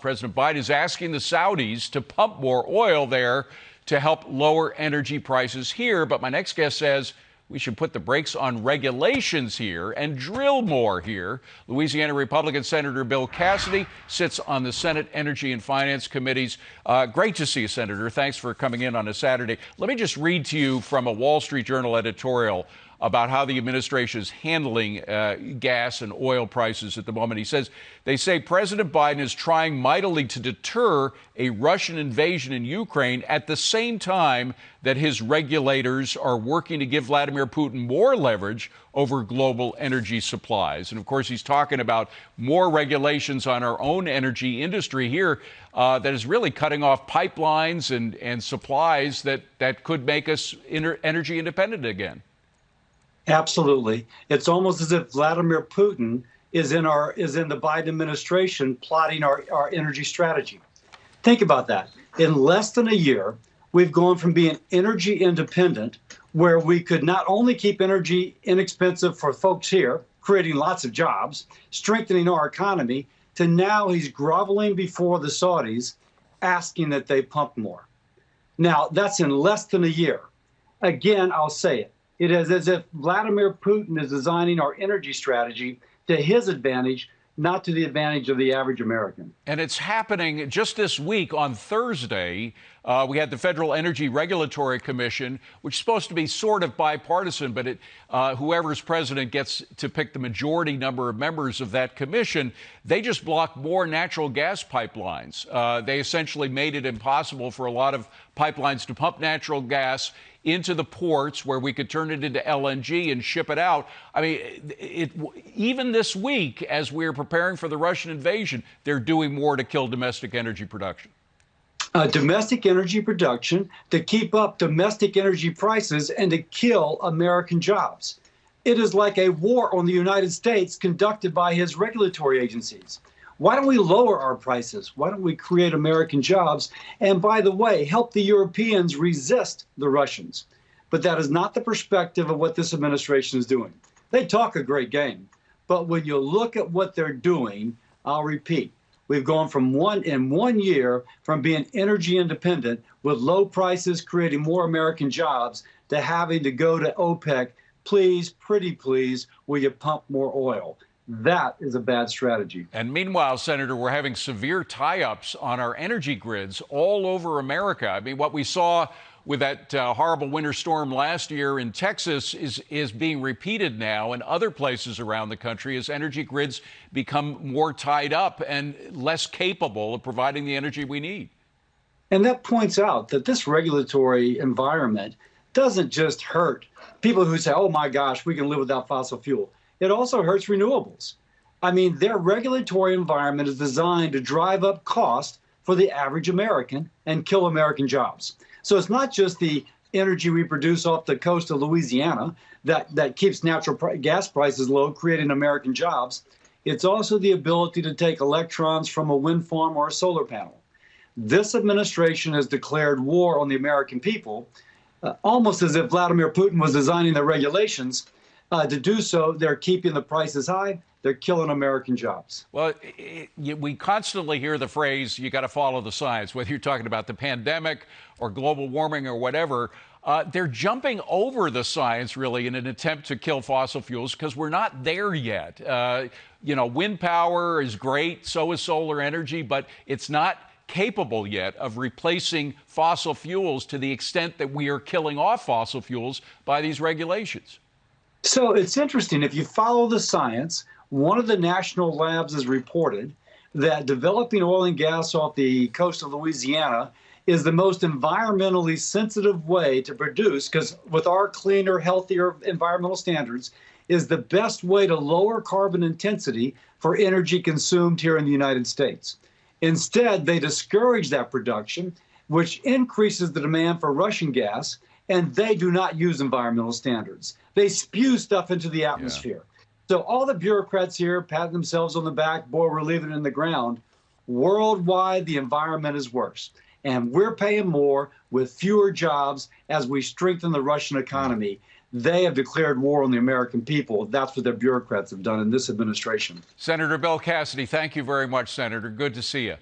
President Biden is asking the Saudis to pump more oil there to help lower energy prices here. But my next guest says we should put the brakes on regulations here and drill more here. Louisiana Republican Senator Bill Cassidy sits on the Senate Energy and Finance Committees. Great to see you, Senator. Thanks for coming in on a Saturday. Let me just read to you from a Wall Street Journal editorial about how the administration is handling gas and oil prices at the moment. He says, they say President Biden is trying mightily to deter a Russian invasion in Ukraine at the same time that his regulators are working to give Vladimir Putin more leverage over global energy supplies. And of course, he's talking about more regulations on our own energy industry here that is really cutting off pipelines and supplies that could make us energy independent again. Absolutely. It's almost as if Vladimir Putin is in the Biden administration plotting our energy strategy. Think about that. In less than a year, we've gone from being energy independent, where we could not only keep energy inexpensive for folks here, creating lots of jobs, strengthening our economy, to now he's groveling before the Saudis, asking that they pump more. Now, that's in less than a year. Again, I'll say it. It is as if Vladimir Putin is designing our energy strategy to his advantage, not to the advantage of the average American. And it's happening just this week on Thursday. We had the Federal Energy Regulatory Commission, which is supposed to be sort of bipartisan, but whoever's president gets to pick the majority number of members of that commission. They just blocked more natural gas pipelines. They essentially made it impossible for a lot of pipelines to pump natural gas into the ports where we could turn it into LNG and ship it out. I mean, even this week, as we're preparing for the Russian invasion, they're doing more to kill domestic energy production. Domestic energy production, to keep up domestic energy prices, and to kill American jobs. It is like a war on the United States conducted by his regulatory agencies. Why don't we lower our prices? Why don't we create American jobs? And by the way, help the Europeans resist the Russians. But that is not the perspective of what this administration is doing. They talk a great game, but when you look at what they're doing, I'll repeat, we've gone from in 1 year from being energy independent with low prices, creating more American jobs, to having to go to OPEC, please, pretty please, will you pump more oil? That is a bad strategy. And meanwhile, Senator, we're having severe tie-ups on our energy grids all over America. I mean, what we saw with that horrible winter storm last year in Texas is being repeated now in other places around the country as energy grids become more tied up and less capable of providing the energy we need. And that points out that this regulatory environment doesn't just hurt people who say, oh my gosh, we can live without fossil fuel. It also hurts renewables. I mean, their regulatory environment is designed to drive up cost for the average American and kill American jobs. So it's not just the energy we produce off the coast of Louisiana that keeps natural gas prices low, creating American jobs. It's also the ability to take electrons from a wind farm or a solar panel. This administration has declared war on the American people, almost as if Vladimir Putin was designing the regulations. To do so, they're keeping the prices high. They're killing American jobs. Well, we constantly hear the phrase, you got to follow the science, whether you're talking about the pandemic or global warming or whatever. They're jumping over the science, really, in an attempt to kill fossil fuels because we're not there yet. Wind power is great, so is solar energy, but it's not capable yet of replacing fossil fuels to the extent that we are killing off fossil fuels by these regulations. So it's interesting. If you follow the science, one of the national labs has reported that developing oil and gas off the coast of Louisiana is the most environmentally sensitive way to produce, because with our cleaner, healthier environmental standards, is the best way to lower carbon intensity for energy consumed here in the United States. Instead, they discourage that production, which increases the demand for Russian gas, and they do not use environmental standards. They spew stuff into the atmosphere. So all the bureaucrats here patting themselves on the back, boy, we're leaving it in the ground. Worldwide, the environment is worse. And we're paying more with fewer jobs as we strengthen the Russian economy. They have declared war on the American people. That's what their bureaucrats have done in this administration. Senator Bill Cassidy, thank you very much, Senator. Good to see you.